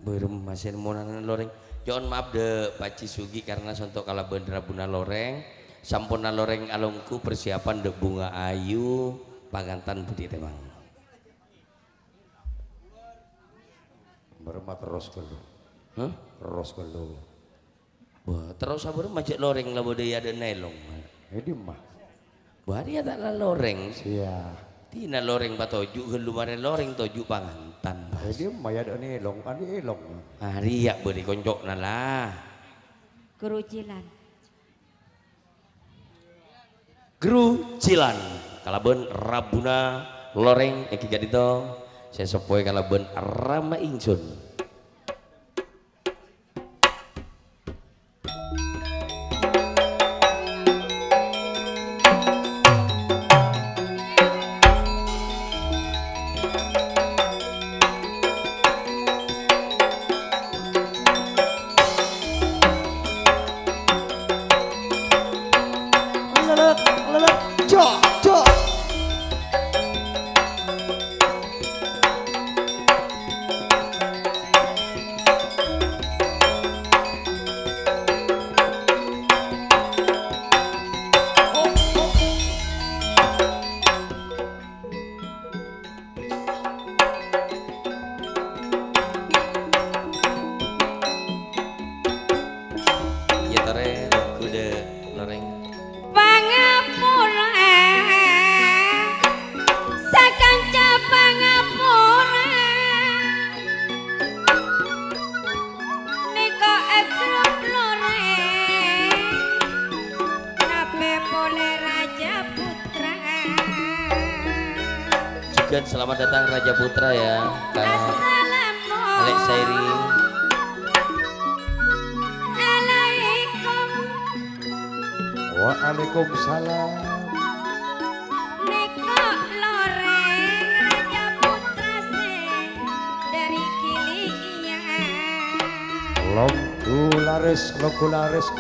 Berem masih monanan loreng. John maaf de Pak Cisugi karena sontok kala bener buna loreng. Sampurna loreng alungku persiapan de bunga ayu pangantan budi temang. Berema terus kalau. Hah? Terus kalau. Wah, terus sabar macet loreng lah bude ada nelong. Ini mah. Bari ada lah loreng. Iya. Tina loreng batoju gelumare loreng toju pangantan. Ini mah ya ada nelong, ada elong. Hari ya bude konjok lah. Kerucilan. Gerucilan kalaben rabuna loreng eki gadito saya sepoe kalaben rama ingsun. Selamat datang Raja Putra ya, Alek Sairi. Waalaikumsalam. Neko loreng Raja Putra se dari Kiliya. Longkularis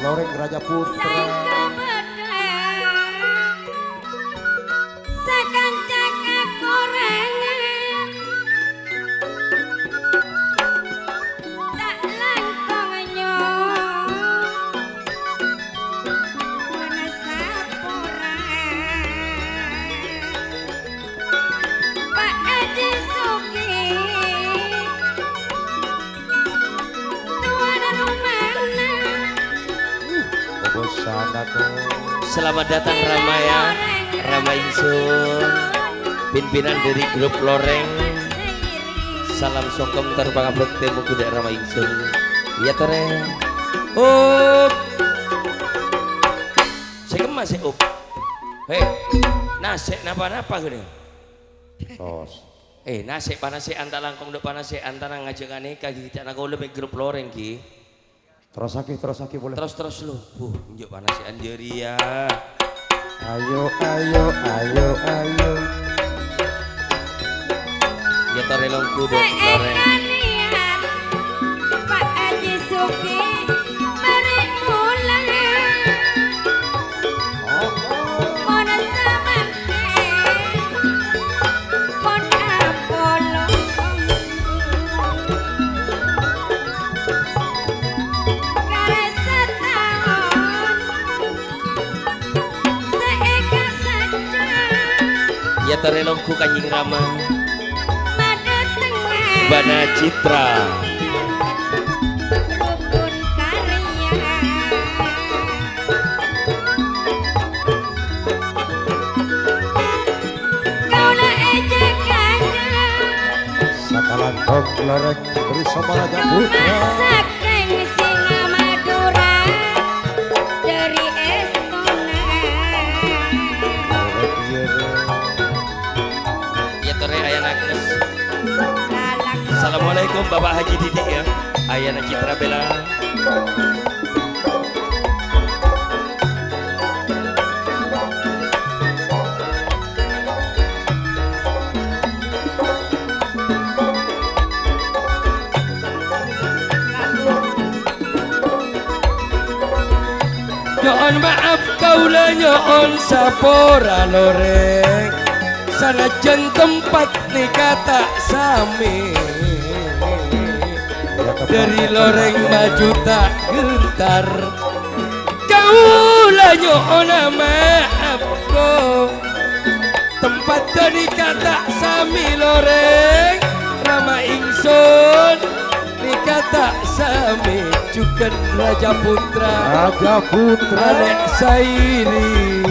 loreng Raja Putra. Selamat datang Rama ya, Rama Ingsun, pimpinan dari grup loreng. Salam songkom terbang temu kuda Rama Ingsun. Iya tore. Saya kemas ya Hei, nasi napa gini? Tos. Nasi panas antara langkong de panas antara ngajak aneka gitu. Nak lebih grup loreng ki. Terus aki boleh. Terus lu. Njuk panas Anjeria. Ayo. Ya torelong kuda loreng. Pak Haji Suki beri ulang. Mon samante. Mon Apollo. Ya terelongku Kanjeng Rama Bana Citra Rukun karya Kaulah ejekan Sakalan dok loreng bersama Raja Putra. Saking singa Madura dari Estona. Ya tore Ayana Agnes. Assalamualaikum Bapak Haji Didik ya, Ayana Citra Bella. Nyoon maaf kaula nyoon sapora loreng sanajan tempat nikah tak sami dari loreng maju tak gentar. Kaulah nyona maaf ko tempat tadi kata sami loreng Rama ingsun dikata sami cuken Raja Putra Alek Sairi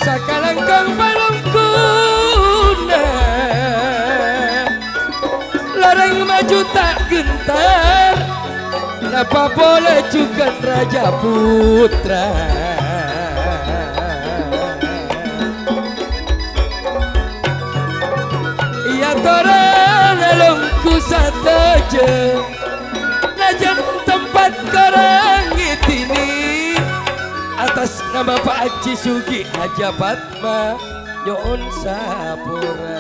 sakalangkang balongkuna loreng maju tak gentar. Kenapa boleh juga Raja Putra? Ia torang alungku sataja najan tempat korang ini atas nama Pak Haji Sugi Haja Fatma Nyon Sapura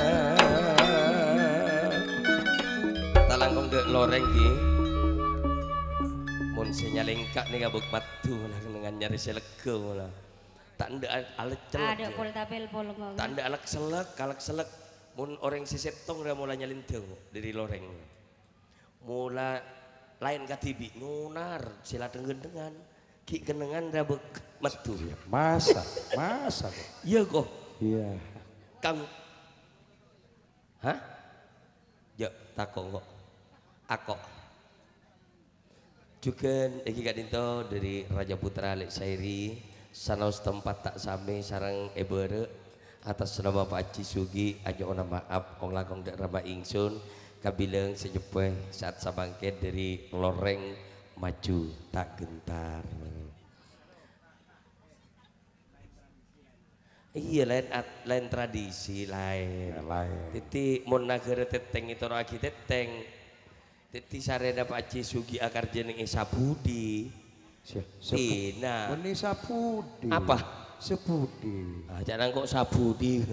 talangkong de loreng ki mun sinyalengkak nih gabuk matu lah dengan nyari seleke lah tak ada alat celak Ada pol tapel pol ngomong. tak ada alat selek kalak selek mun orang si setong dia mulai nyalinteng dari loreng mula lain katibi nunar sila tenggendengan ki genengan gabuk matu Masa iya kok iya kang hah ya takok kok akok juga iki Kak Dinto dari Raja Putra Alek Sairi sanaus tempat tak sami sarang ebere atas nama Pak Haji Sugi aja ona maaf kong langkong dak rama ingsun kabileung sejepeh saat sabangket dari loreng maju tak gentar. Iya lain tradisi lain. Titi mun nagara teteng itu lagi teteng. Titi sarena Pak Haji Sugi akar jeneng Sabudi. Tina. Ini Sabudi. Apa? Sabudi. Ah, jangan kok Sabudi.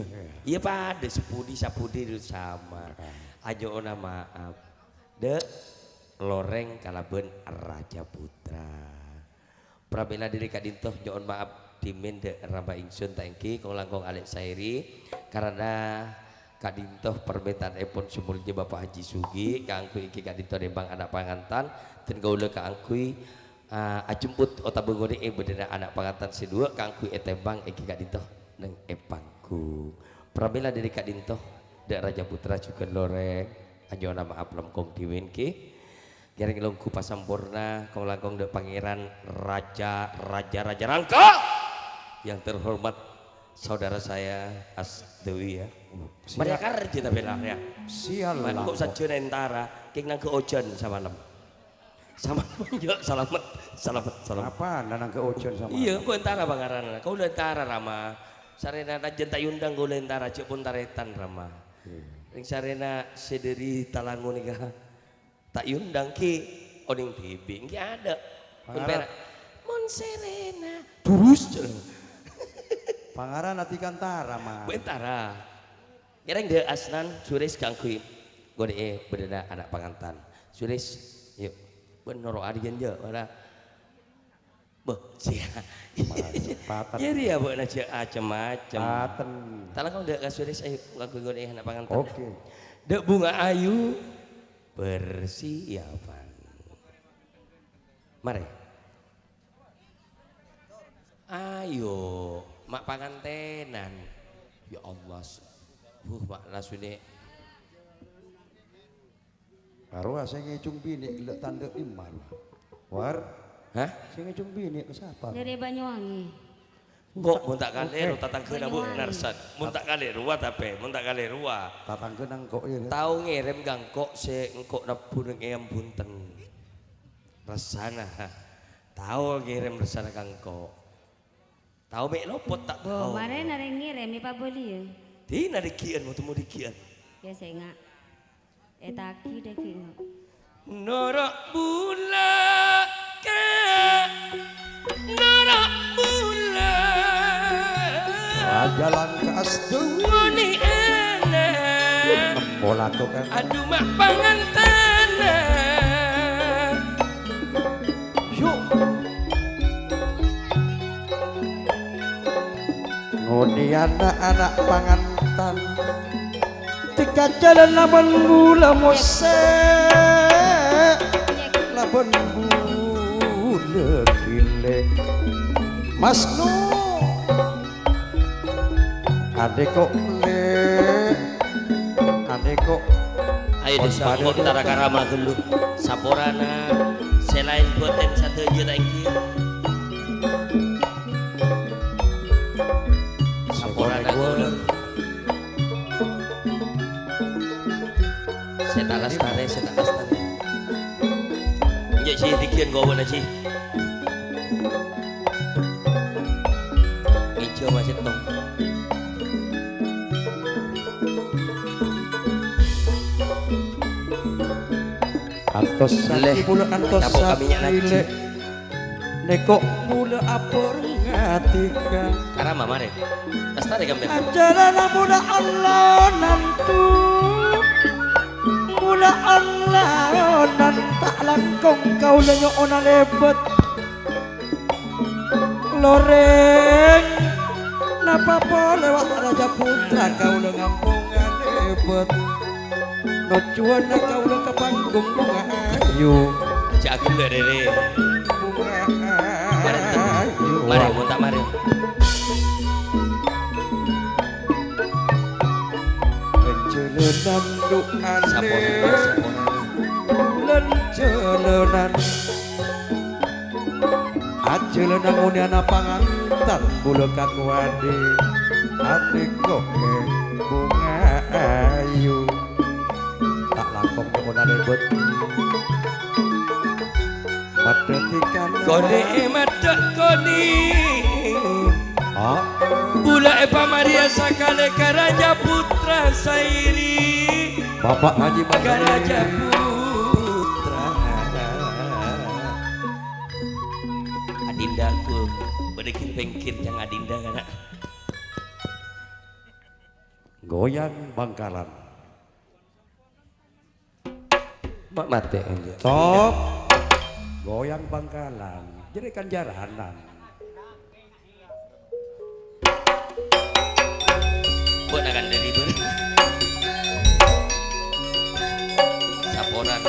Iya pada Sabudi itu sama. Ajo ona maaf. De loreng kalaben Raja Putra. Pramila diri Kak Dintoh nyoon maaf dimen de ramba ingsun tangki kong langkong Alek Sairi karena Kak Dintoh permintaan epon sumulnya Bapak Haji Sugi kangkui iki Kak Dintoh dembang anak pangantan dan gaula kangkui ajemput otabengone bedena anak pangantan sedua kangkui etembang iki Kak Dintoh neng epangku pramila dari Kak Dintoh de Raja Putra juga loreng anjona maaf lemkong diwenki Jaring longku pasampurna kong langkong de pangeran Raja Rangka yang terhormat saudara saya Asdewi ya. Mereka kerja tapi lah ya. Sial lah. Kok saja nentara, king nang ke ojan sama malam. Sama juga selamat. Apa nanang ke ojon sama? Iya, kau entara bangaran. Kau entara Rama. Sarena najen tak yundang kau entara cek pun taretan Rama. Ring sarena sederi talangun nih tak yundang ki oning bibi nggak ada. Mon Serena. Terus. Pangaran nanti kantara mah. Bentara. Kira de asnan suris kangkui. Gode bedena anak pangantan. Suris yuk. Benoro adian je mana. Beh sia. Paten. Jadi ya buat aja macam-macam. Paten. Talang kau de suris ayo kangkui gode anak pangantan. Oke. De bunga ayu persiapan. Mari. Ayo. Mak pangantenan ya Allah mak lasune karo saya ngecung bini gelek tanda iman war hah saya ngecung bini ke siapa Dari Banyuwangi. kok mun tak kalero tatangkeuna bu narsat mun tak kalero wa tape mun tak kalero wa tatangkeun kok ya tau ngirim gangkok se engkok napun eyam bunten resana tau ngirim resana gangkok tahu mek lopot tak tahu. Kemarin ada yang ngirim Pak Boli ya. Di nadikian mau temu dikian. Ya saya enggak. Taki deh kino. Norak bula ke norak bula. Jalan ke Asdewi. Moni enak. Bola tuh kan. Aduh mak pangantana. Yuk. Ngoni anak pangantan tika jalan laman gula mose saben bulan gile Mas No adek kok ayo disambut tara karama gelu saporana selain boten satu juta iki saporana gelu setalas tare njek sih dikian gowo na sih ijo masih tong antos Leh, sakit pula antos tapok kaminya sakit lagi. neko pula apor ngatika karama mare lestari gambar ajaran mula Allah nantu mula Allah nan tak langkong kau lenyo ona lebet loreng napa po lewat raja putra kau lengampungan lebet nocuan kau le ke panggung bunga ayu cak aku le rere bunga ayu mari montak mari Jelenan duane saporan bulan jelenan ajelenan uniana pangantan bulu kakuade adik koke bunga ayu tak langkong kemudian ribut madetikan kode madak koni oh bula Eva Maria Sakale Karaja Putra Sairi Bapak Haji Karaja Putra Adindaku berdekir pengkir yang Adinda kana goyang Bangkalan mak mate enja top goyang Bangkalan jadi kan jaranan buat akan dari ber saporan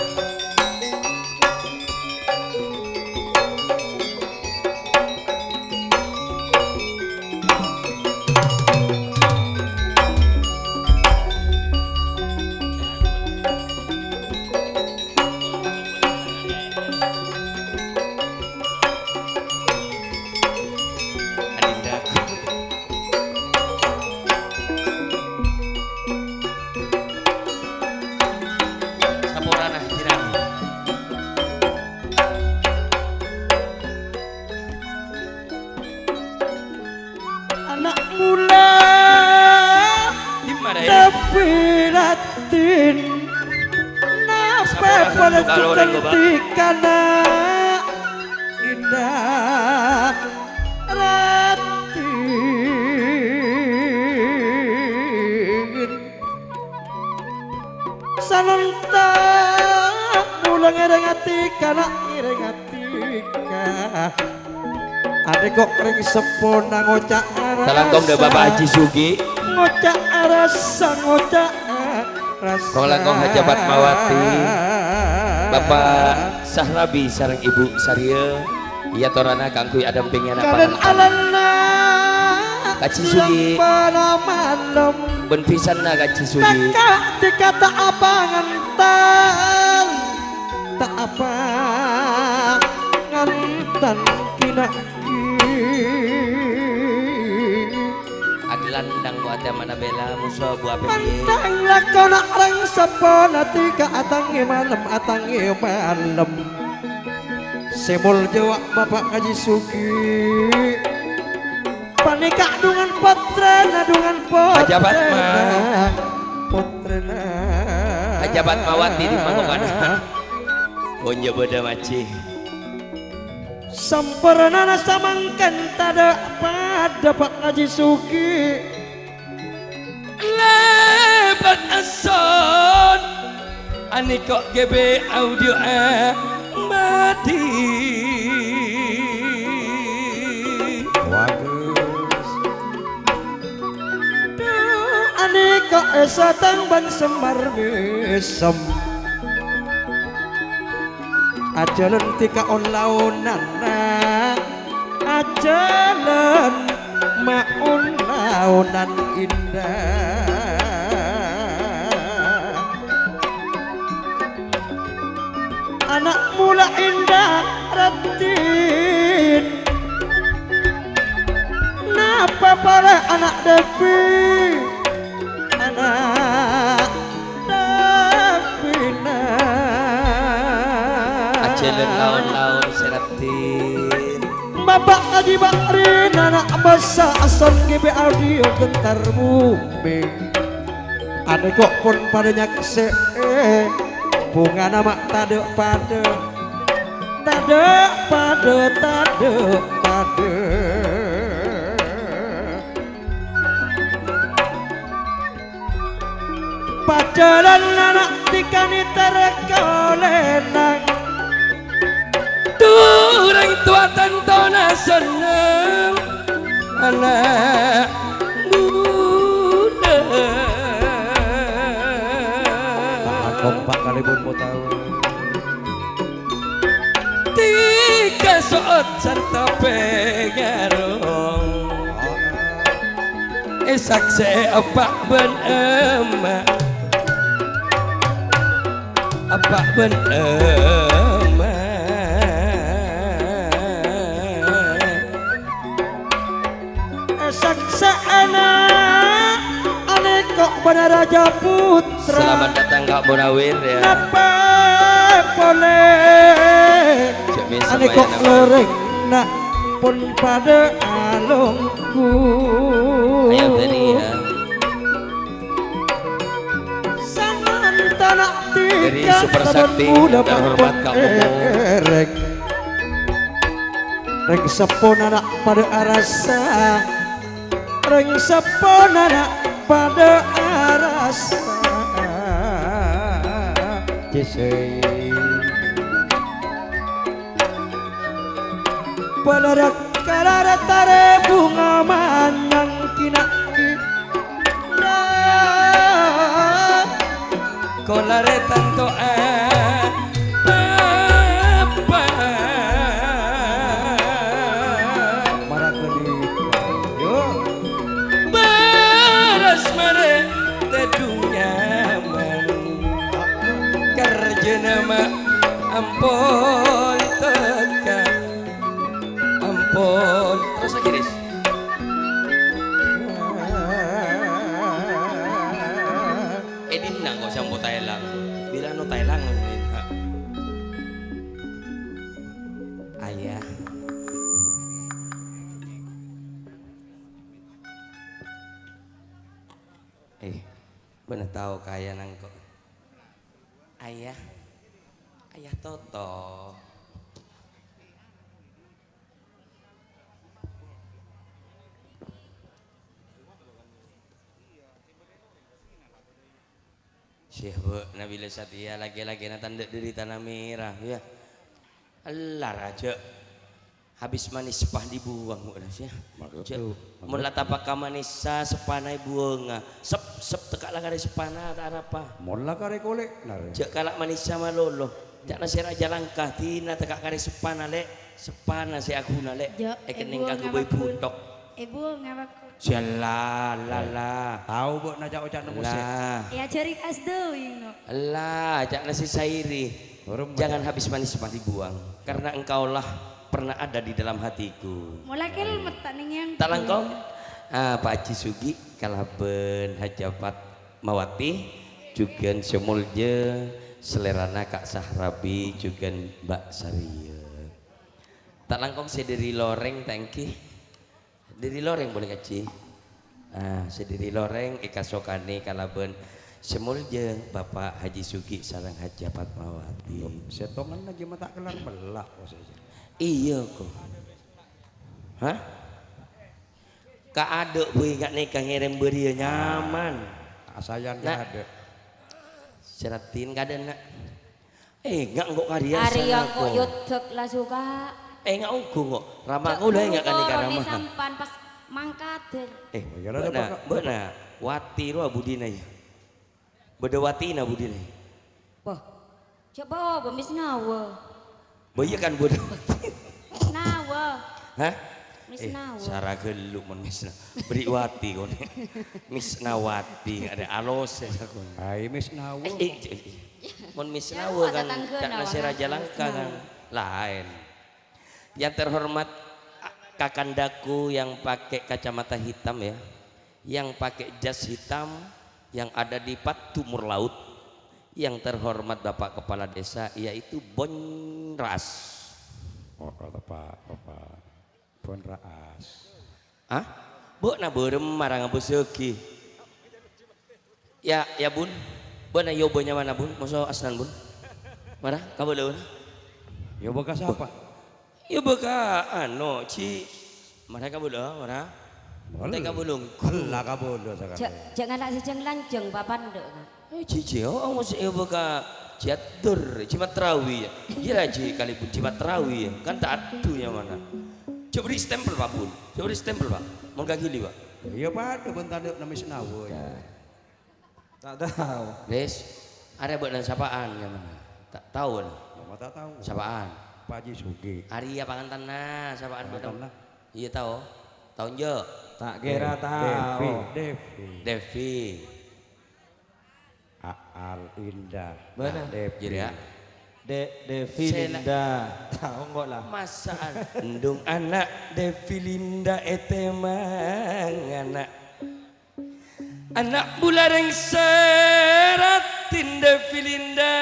anak mula Napiratin Napa pada ketika indah ratin sanontak mulang ngerengatika nak ngerengatika adek kok ring sepona ngocak rasa talangkong da Bapak Haji Sugi ngocak rasa ngocak rasa kong langkong Hajabat Mawati Bapak Sahrabi sareng Ibu Saria iya torana kangkui adam pengen apa karen alana Kaci Sugi malam ben pisan na Kaci Sugi kakak dikata abangan tan tak apa ngantan kina aglandang buat mana bela musuh buah pepi pantang lakona orang sepona tiga atangi malam semul jawab Bapak Haji Sugi panika dengan potrena Hajabat mah potrena Hajabat Mawati di Mangkokana onyo boda maci sempurna samangkan tada pada Pak Haji Sugi lebat ason ani kok GB audio mati bagus ani kok esatang ban semar mesem ajalan tika on launana ajalan maun launan indah anak mula indah ratin napa para anak Devi anak Devina ajalan laun-laun seratin Bapak Haji Bakrin anak basa ason GB audio gentar bumi ada kok pun pada nyakse bunga nama tade pada tade pada tade pada pacaran anak tikani terekolenang orang tua tantona seneng anak muda kompak kali pun mau tahu tiga soot serta pengarong sakse apa ben emak apa ben saksa anak ane kok benar Raja Putra selamat datang Kak Munawir ya napa boleh ane kok loreng nak pun pada alungku ayo tadi ya saman tanah dari tiga Super Sakti terhormat kamu reng sepon anak pada arasa reng sepon anak pada arasa Jese pada karara tare bunga manang kinaki kolare tanto apa marakoni yo baras mare tedunya man kerja nama ampun tekan ampun terus lagi Riz Edin nang kok sampo Thailand bila no Thailand ayah bener tahu kaya nang kok ayah ayah Toto Syekh Nabila Satya lagi-lagi na tanda diri tanah merah ya Allah raja habis manis pah dibuang udah sih mula tapaka manisa sepanai buanga sep tekak lah kare sepana tak apa mula kare kolek nar cek kalak manisa malolo cak nasi raja langkah tina tekak kare sepana lek sepana si aku na lek ekening kagu boy putok ibu ngawaku Sialah, tahu bu najak ucap nemu lah, ya cari kas doing no lah, cak nasi sairi, jangan habis manis pasti buang, karena engkaulah pernah ada di dalam hatiku. mulai kel metaning yang Tak langkong, Pak Haji Sugi, kalaben Hajapat Mawati, juga semulje, selerana Kak Sahrabi, juga Mbak Saria. Tak langkong sediri loreng, tangki. Diri loreng boleh kaci sediri loreng Eka Sokani kalaben semulje Bapak Haji Sugi sareng Hajapat Mawati setongan aja mata kelar belak iya kok hah Kak adek bui gak nikah ngirim beria nyaman asayan nak ada seratin gak ada nak gak kok karya Arya kok YouTube lah suka nggak unggu kok ramah kau lah nggak kan nikah ramah sampan pas mangkat benar wati roh budina ya beda wati na budina wah coba bemis nawa Boya kan bodoh. Nawa. Hah? Miss Nawa. Cara geluk mon Miss Beriwati kon. Miss Nawati ada alos ya kon. Hai Miss Nawa. Mon Miss Ya, Nawa ada kan tangga Kak Nawa, Nasi Raja Miss Langka Nawa. kan lain. Yang terhormat kakandaku yang pakai kacamata hitam ya, yang pakai jas hitam, yang ada di Timur Laut, yang terhormat Bapak Kepala Desa yaitu Bonras. Oh, Bapak. Bon Raas. Hah? Bu na berem marang buseuki. Ya Bun. Bun ayo bonya mana Bun? Moso asnan Bun. Mana? Kabeuleun. Ya bekas apa? Ya beka anu ci. Mana kabeuleun mana? Teh kabulung. Lah kabolo sekarang. Jangan nak sejeng lanjeng papan dek. Cici oh mesti ya beka ciatur cimatrawi ya. Iya ji kali Bun cimatrawi ya. Kan tak adu ya mana? Coba beri stempel Pak Bun. Coba beri stempel Pak. Mau gili Pak. Ya pada bentar dek nama Miss Nawa ya. Tak tahu. Des, ada buat dan sapaan yang mana? Tak tahu lah. Mama tak tahu. Sapaan. Pak Haji Sugi. Arya pangantan nah, sapaan buat Pangantan nah. Iya tahu. Tahun je. Tak kira tahu. Devi. Al Indah. Mana? Devi. Jadi ya. Devi Linda. Tahu enggak lah. Masaan. Endung anak Devi Linda etemang anak. Anak bulareng seratin Devi Linda.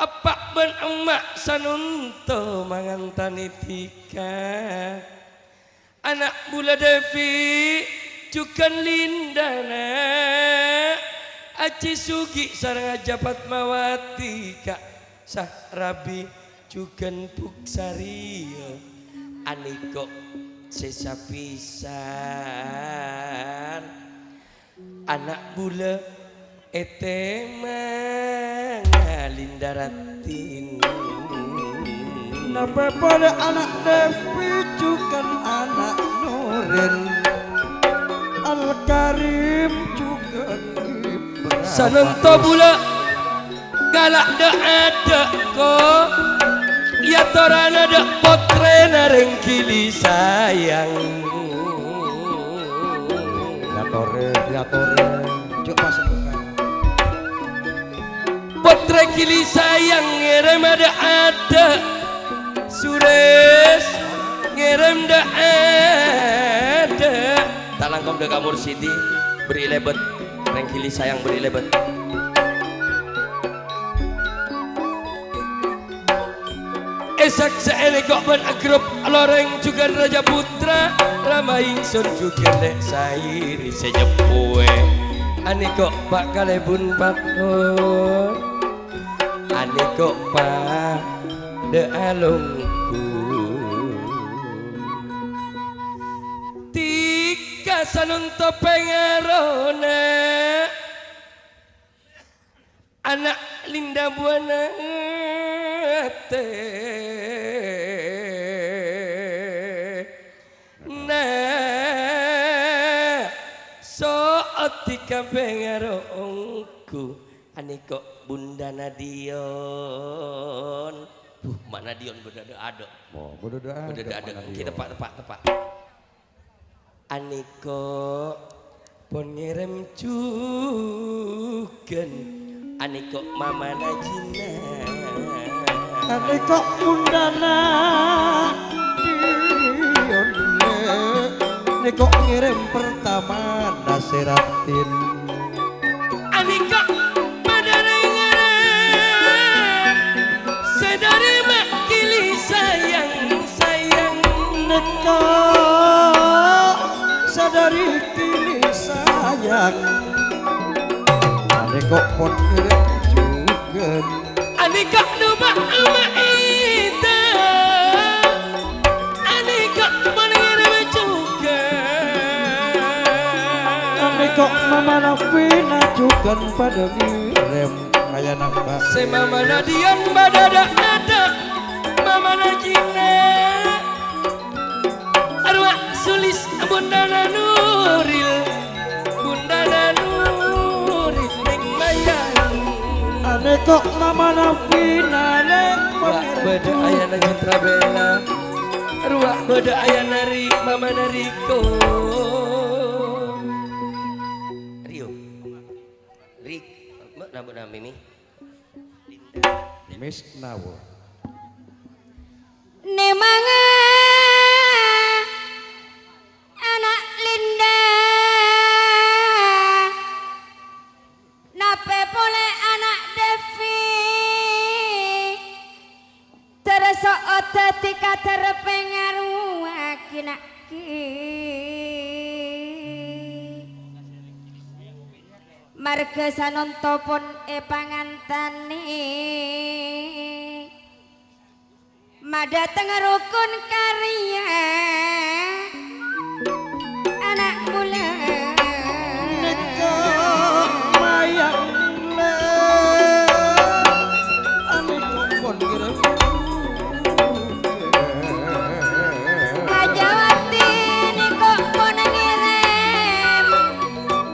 Apa ben emak sanunto mangantani tika. Anak bula Devi cukan Lindana. Aci Sugi sareng Japat Mawati Kak Sahrabi cukan Puksari. Aniko sesapisan. Anak bula etemang Lindaratin. Napa pada anak Devi cukan anak Nuril Al-Karim cukan Ibrahim. Sanento bula galak da ada ko ya torana da potrena rengkili sayang. Ya tore cuk pas bukan. Potre kili sayang ngerem ada Sures ngerem da ada tak langkom da kamur Siti beri lebet rengkili sayang beri lebet. Esak seene kok ben agrop loreng juga Raja Putra Rama Ingsun juga lek sairi sejepue ane kok pak kalebun pakon ane kok pak de alungku tika sanunto pengarona anak Linda Buana nah sootika pengarongku ane kok Bunda Nadion Mak Nadion beda ada Oh, bodoh beda ada kita tepak ane kok pon ngirim cuken ane kok Mama Najina ane kok Bundana ane kok ngirim pertama nasiratin ane kok padarengan sedari mak kili sayang ane kok sadari kini sayang ane kok pon ngirim juga ane kok numak emak ita ane kok mengirim juga ane kok Mama Nafina juga pada ngirim kaya nambah se Mama Nadion badada ada Mama Najina arwah sulis Bunda Nuril ning mayang ane kok Mama Nafina lek beda ayana Citra Bella, ruak beda ayana Mama Nariko. Rio, Rik, mbak nama Mimi. Miss Nawo. Nemanga anak Linda nape boleh anak Devi teresok tetika terpengaruh akinaki marga sanonto pun pangantane madateng rukun karya anak mula Mayang le ane kon kira Kajawati niko pun ngirim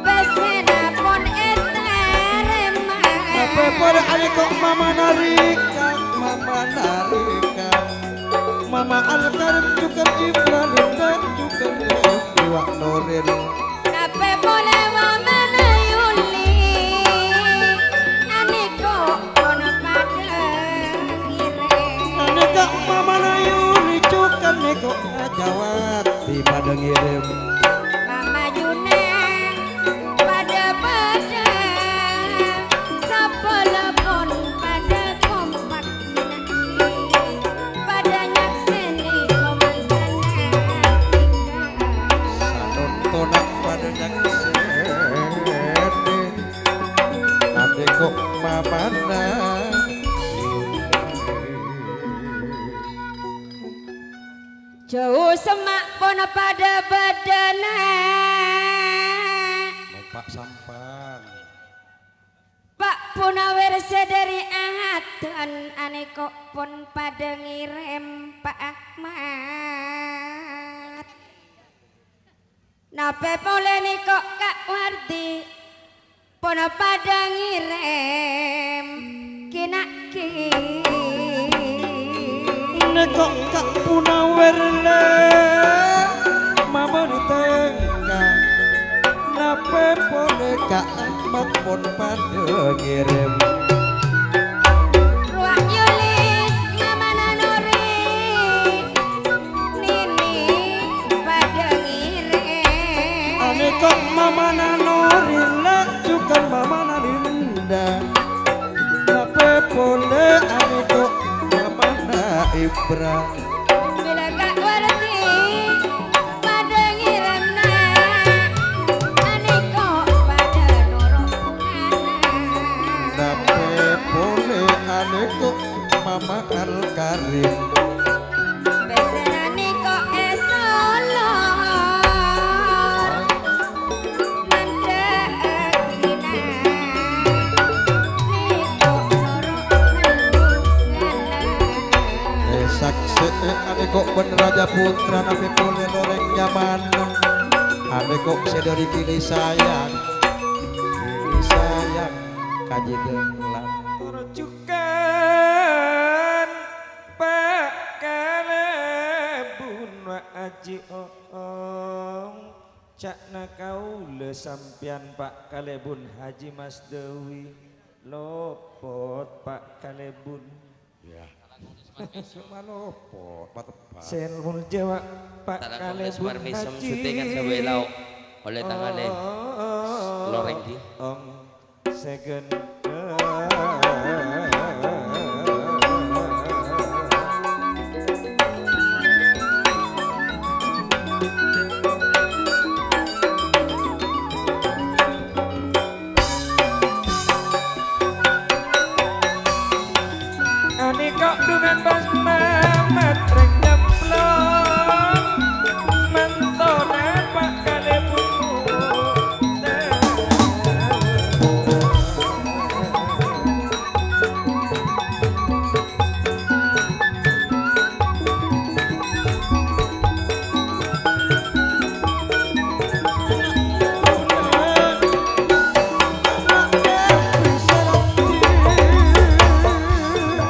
besena pun eterem apa pada ane kok mama narika Mama Al-Karim juga Jibran dan juga Iwak Norin nape boleh mama Yuli aniko pun pada ngirim ane kok mama Nayuni juga neko Jawab di pada ngirim Mama Juna pada sepuluh pun pada kompak pada nyakseni komandana Tonak pada nyakseni ane kok mama jauh semak pun pada badana Pak Sampan Pak Punawir sedari ahatan aneko pun pada ngirim Pak Ahmad nape boleh niko Kak Wardi pun pada ngirim kinaki neko Kak Punawir le mama ditengka nape boleh Kak Ahmad pun pada ngirim Ruak Yulis Mama Nanuri Nini pada ngirim ane kok mama Nanorila juga mama Narinda nape boleh ane kok mama Naibra bila Kak Wardi pada ngirim aniko pada nurung nape boleh ane kok mama Al-Karim besena niko esolor nanda akina niko nurung saksi ane kok ben Raja Putra nape boleh loreng nyaman ane kok sedari kini sayang kaji delang Rujukan Pak Kalebun wa aji oong cakna kaula sampian Pak Kalebun Haji Mas Dewi lopot Pak Kalebun ya malopot patepat Senul Jawa Pak Tarang Kalebun Sumarmi Haji semsutingan sebuah lauk oleh tangannya loreng di Ong segen Ani kok dengan Bang Mamat rek nyemplung mentone Pak Kalebun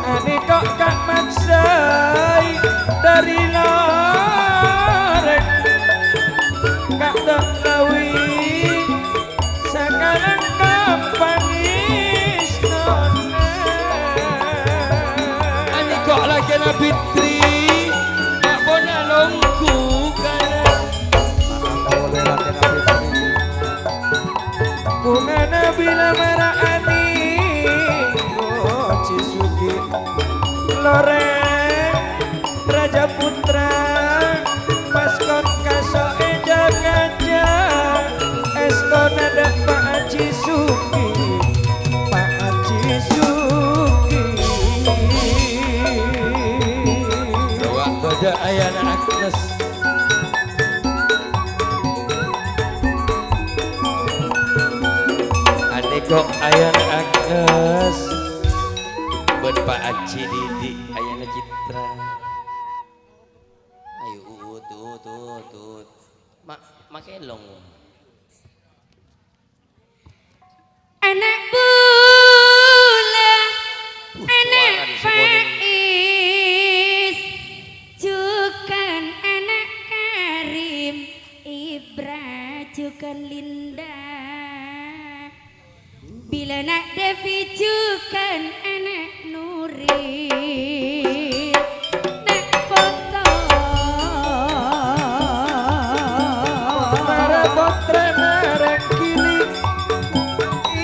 Ani kok Kak Maksa dari loreng gak tahu sekarang kapan isnona Ani kok lagi na Fitri mak bona longku kana boleh lagi nabi Fitri. bunga nabila maraani oh Cisugi loreng Raja Putra maskot kaso eja kaca eskon ada Pak Haji Suki Pak Haji Suki bawa bada ayana Agnes ane kok ayana Agnes buat Pak Haji Didi ayana Citra ayo tut makelong Anak bula, anak suara Faiz, jukan anak Karim, Ibra jukan Linda. Bila nak Devi jukan anak Nuri, nak foto. para potre merek kini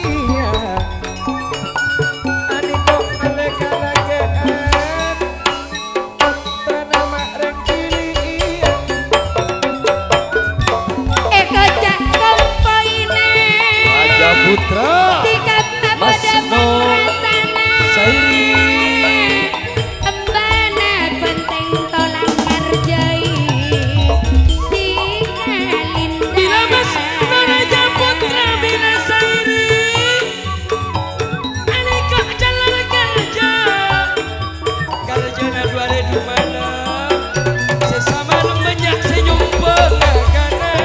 iya ani kok maleka lagean potre nama rek kini iya Eko cak kompoine, Raja Putra tikat Mas pada No rasana. Sairi Embana benteng tolang ngarjai tinggalin Bila Mas No Raja Putra Bila Sairi Aneka jalan kerja Karjana dua di mana Sesama banyak senyum pengakannya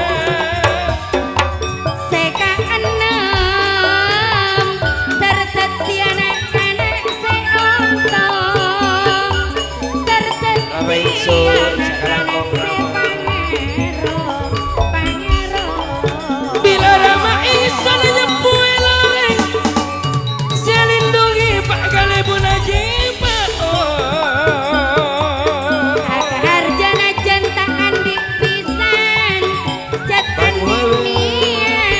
seka enam terteti anak-anak seontong terteti Ramai Ingsun, sekarang anak-anak kong Rama. Pangero Bila Rama Ingsun nyempui loreng Saya lindungi Pak Galebun Haji Pak Harjana jantaan di pisan jatan diniat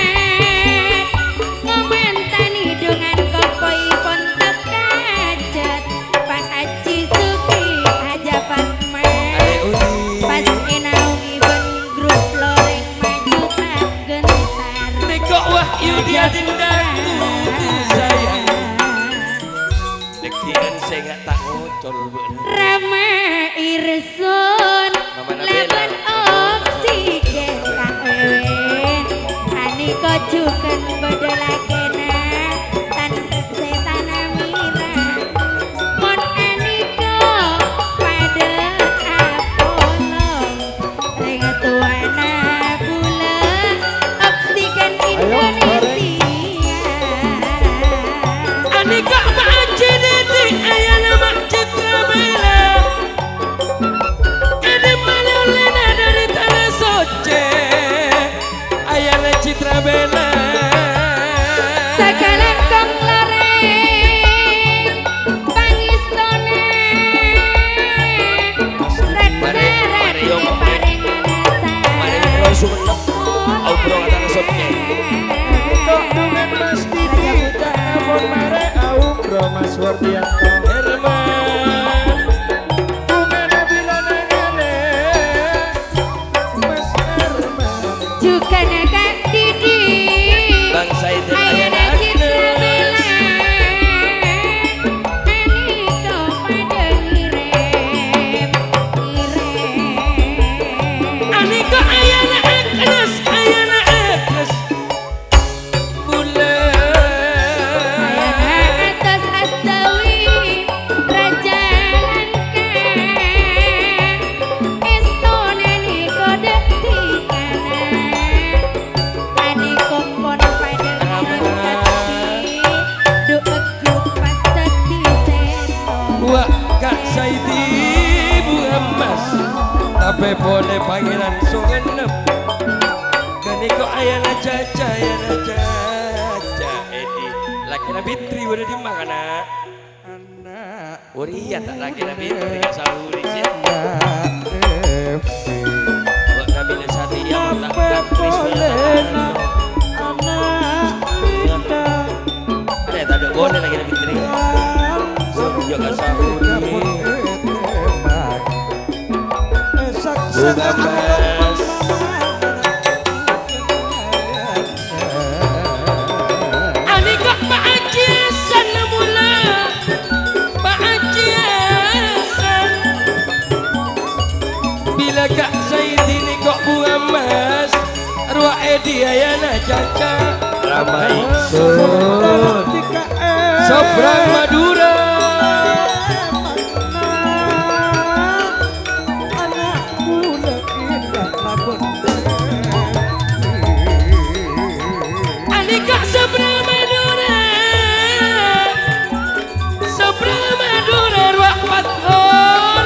ngomantani dengan kopoi pontok kajat Pak Haji Suki aja Fatma Adek Udi pas enau iben grup loreng maju tak gentar Dekok Wahyu dia dindaku sayang Dekian saya gak tak ngocol Rama Irsun Namanya laban Bella. oksigen kaewe ani kojukan bedelakena tante setana mira mon aniko pada apolong ring tuana bula oksigen Indonesia Anika Pak Haji Didi ayana Mak Citra Bella Ini mana Lena dari Tanah Soce Ayana Citra Bella Ape boleh pangeran songenep Kani kok ayana caca Edi laki na bitri udah di mana anak Uriya tak lagi na bitri kasahuri siya Devi Buat kami na Satria Mentakkan Krisna Ada tak ada boleh lagi na bitri Sejak kasahuri Bukan mas Anikah Pak Haji sana mula Pak Haji Hasan Bila Kak Saidi ni kok bunga mas Arwah Edi ayana caca Ramai Seberang Madura Anikah seberang Madura Seberang Madura Arwah Pathor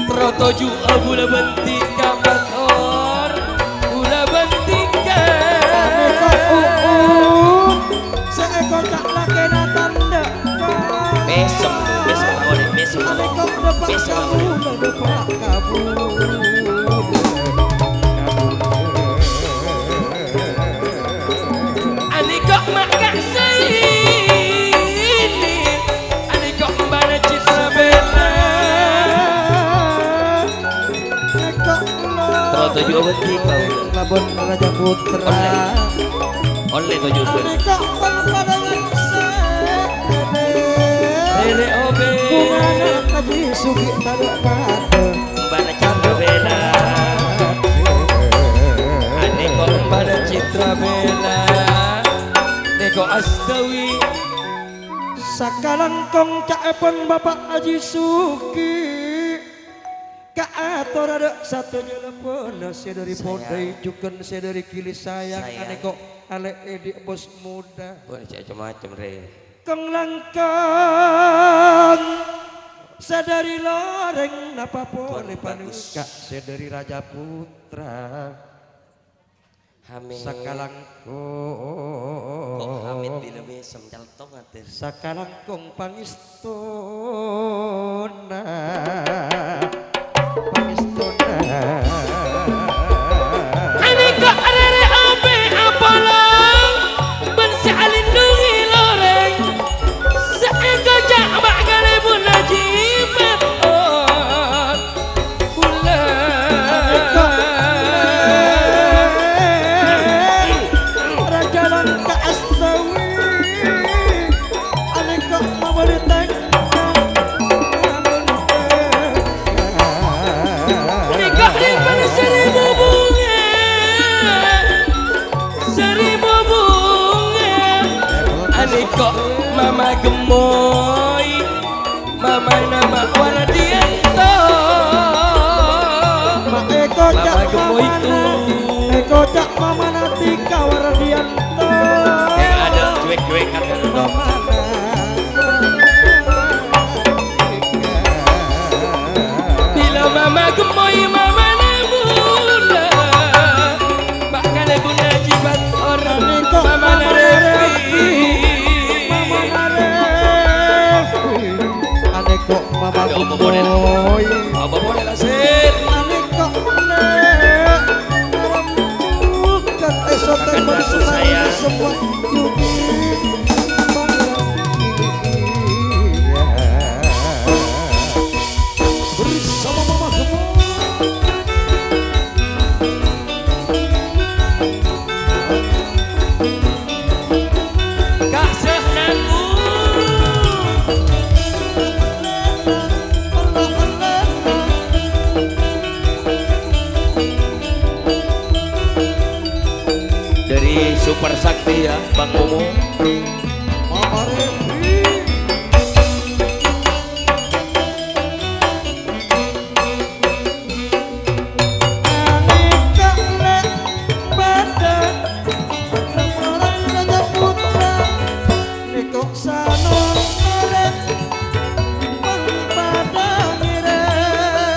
Protoju Gula Bentika Pathor Gula Bentika seekor tak lagi na tanda Besok boleh Besok Anikah mak Kak Saidi Anikah mbana Citra Bella Terus tujuh beti kau Labon Raja Putra Oleh tujuh beti Anikah pandangan Nene Obe Bungana Kaji Sugi Tadak Pada Mbana Citra Bella Anikah mbana Citra Bella Neko Astawi Sakalangkong caepon Bapak Haji Suki Kaator ada satu jelepon saya dari podai juken saya dari kili sayang aneko ale edi bos muda Boleh macam-macam re kong langkong saya dari loreng napa boleh panuka saya dari Raja Putra Hamid sakalangkong Kok Hamid bila besem jaltong atin sakalangkong pangistona pangistona Anikah Rere Obe Apolong Bensi alindungi loreng Seekor jak mak kali pun najibat Raja Langka Astawi Anikah memerintah Anikah daripada seribu bunga Seribu bunga Anikah mama gemoy Mama nama Wardianto Mak Eko Mama cak gemoy itu Eko cak mama nanti Kawardianto Yang ada cuek-cuekan Mama Bila mama gemoy mama namula Bakal ibu najibat orang Mama narefi Aneko mama Aduh, apa boleh lah. gemoy Apa boleh lah Sir Aneko nek bukan esok Makan bakso saya. semua bersama mama gemoy Kasih naku Dari Super Sakti ya Bang Momo Mama Revi Anika lek badan Lamaran Raja Putra Niko sano lek Pang badan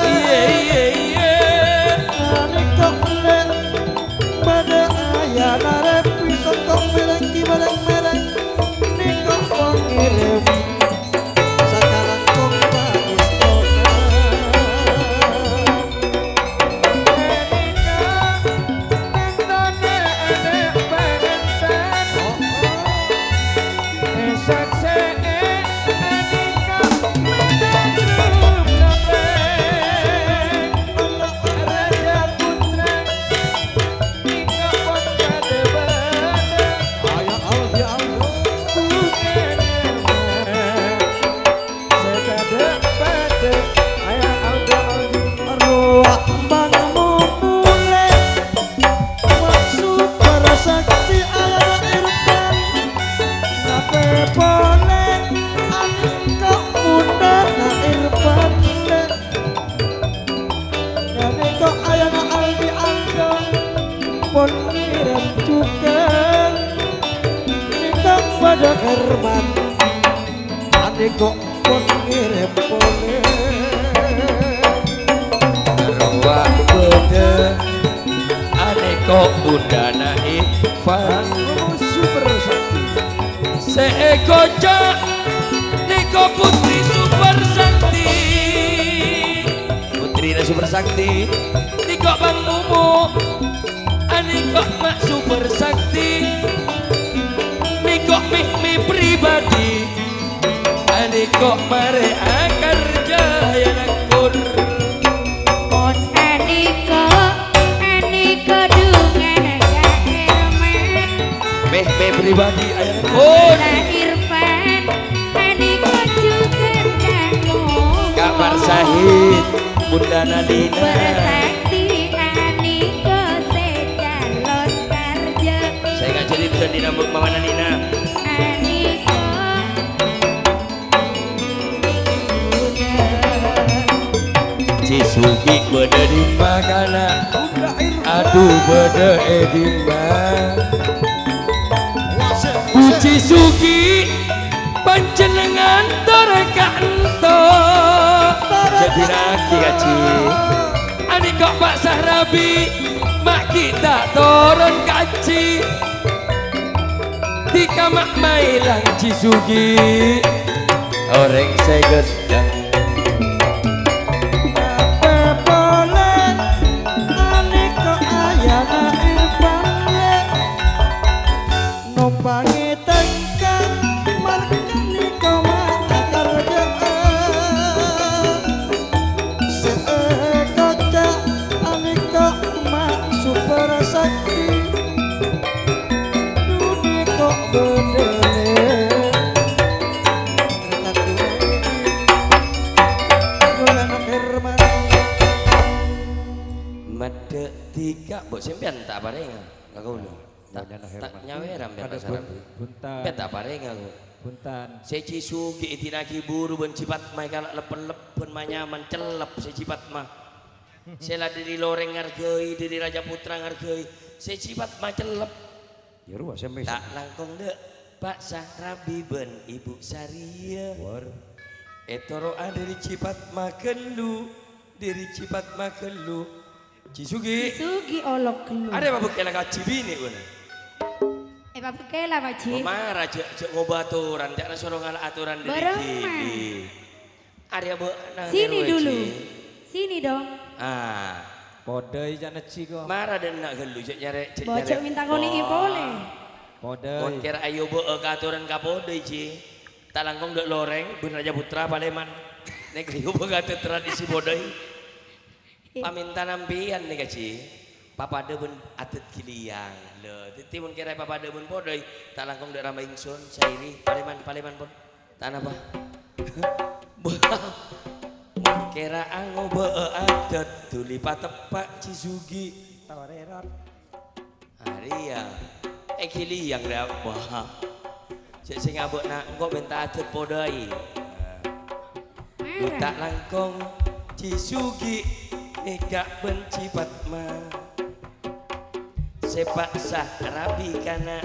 Iya iya iya Herman ane kok pun ngirim pole Arwah bede ane kok bundana Ivan super sakti seeko cak niko putri super sakti putrina super sakti niko bang Mumu ane kok mak super sakti niko mih pribadi ane kok mare akarja ya nakur Mon Aniko dungan Kak Irman meh pribadi ayah nakur Kak Irfan Aniko juga kamu kabar sahid Bunda Nadina Bersakti Aniko secalon karja saya nggak jadi bisa dinambut Mama Nadina Aniko Cisugi beda di makanan aduh beda edimba Uci sugi panjenengan torekanto jadi naki kaci ani kok Pak Sahrabi mak kita turun kaci tika mak mailang Cisugi orang segedang Pepolen ane kok ayana Irfan numpangi tengkang markani kau akar seekocak ane kok mak super sakti dunia kok bedele Made tiga bok sempian tak pareng enggak kau lu tak nyawe rambe pasar Buntan. bet tak pareng aku Buntan. seci sugi itinaki buru ben cipat mai kalak lepen manyaman celep secipat mah sela dari loreng ngargei dari Raja Putra ngargei secipat mah celep ya ruah sampai tak langkong dek Pak Sahrabi ben Ibu Saria etoro dari cipat makan lu dari cipat makan lu Cisugi Sugi olok kelu ada apa bukela kaci bini pun Pak Bekela Maji marah cek ngobaturan jangan suruh ngalah aturan dari Bareng, sini ada apa Sini dulu Sini dong ah Podai jana ciko. marah dan nak gelu cek nyare Bocok minta koni boleh Podai. kira ayo bawa ke aturan kapode ci tak langkong dek loreng ben Raja Putra Paleman nek ayo bawa ke tradisi bodai paminta nampian nih kaci papa debun atlet kiliang le titi mun kira papa debun podoi tak langkong dek ramai ingsun sairi Paleman pun tak apa kira ango bawa adat tuli patepak Cisugi Tawarerat. hari ya kiliang dah apa cek sing abot nak engko minta adat podoi tak langkong Cisugi eka benci Patma sepak Sahrabi kana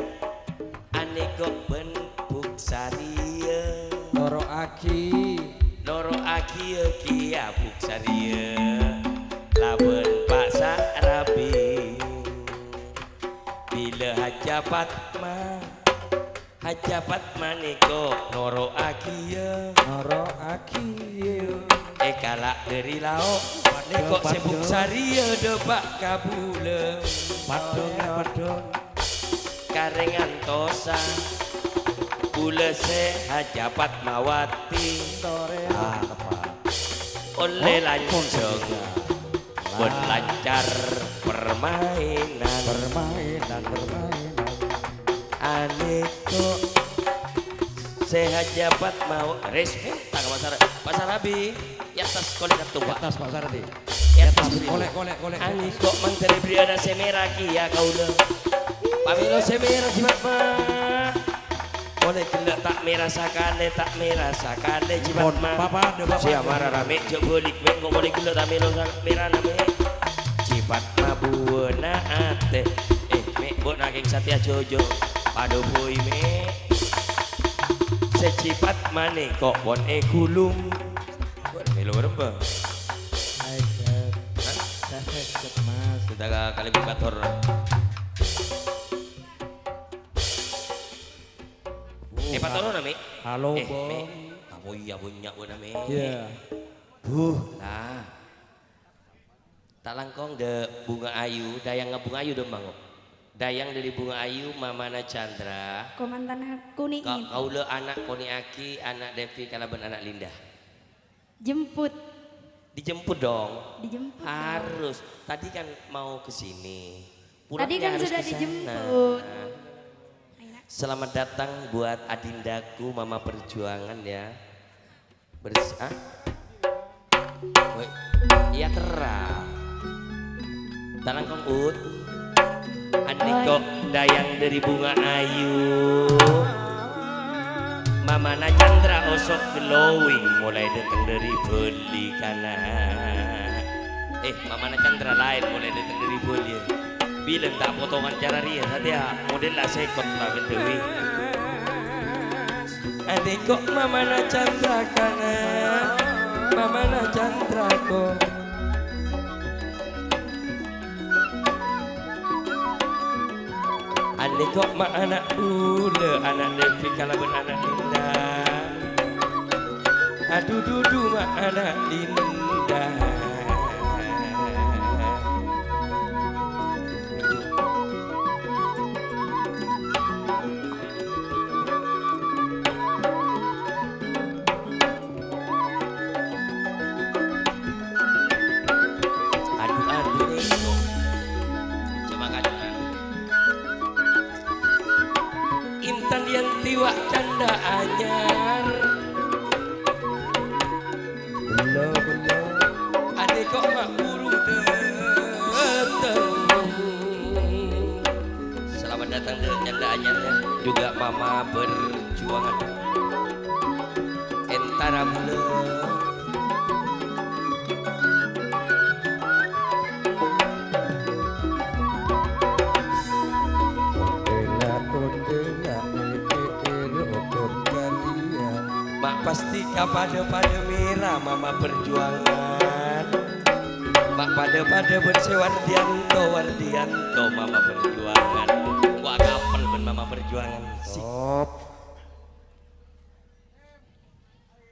aneko ben Buksaria Loro aki. loro aki kia Buksaria laben Pak Sahrabi bila Haja Patma neko loro aki Loro aki. kalak dari lauk nekok sebuk saria debak kabule padon karengan tosa bule Haja Patmawati oleh lancung berlancar permainan aneko Haja Patmawati resmi tak Pak Sahrabi ya atas kolek tua atas Pak Sardi ya atas kolek ani kok menteri Briana Semeraki ya kau le pamilo semera jimat mah boleh kelak tak merah sakale jimat mah papa de siapa marah rame cek bolik men kok boleh kelak tak merah name jimat mah buana ate me bot naging Satya Jojo padu boy me secipat mane kok bon gulung. Buat melo berapa? Hai Gat. Saya seket mas. Sudah kali bukator. Patoro nami. Halo Mi. Bom. Kamu iya bunyak bu nami. Iya. Nah. Tak langkong de bunga ayu, dayang bunga ayu dong bang. Dayang dari bunga ayu, Mamana Chandra. Komandan aku nih. Kau le anak Koni Aki, anak Devi Kalaban, anak Linda. Jemput. Dijemput dong. Dijemput. Harus. Tadi kan mau ke sini. Tadi kan harus sudah ke sana. dijemput. Selamat datang buat adindaku, Mama Perjuangan ya. Iya kerap. Talang kong ut. Andiko dayang dari bunga ayu. Mamana Chandra osok glowing mulai datang dari beli kana. Mamana Chandra lain mulai datang dari beli. Bilang tak potongan cara dia saja model lah sekot lah bedewi. Andiko Mamana Chandra kana. Mamana Chandra ko. Ane kok mak anak ule, anak Devi Kalaban, anak Linda. Aduh dudu mak anak Linda. Aduh nih coba kacau. Intan yang tiwa canda anyar. Belo. Ade kok mak buru datang. Selamat datang ke canda anyar ya. Juga Mama Perjuangan. Entara bule. Mak pasti pada merah Mama Perjuangan. Mak pada Wardianto Mama Perjuangan. Gua kapal ben Mama Perjuangan. Stop.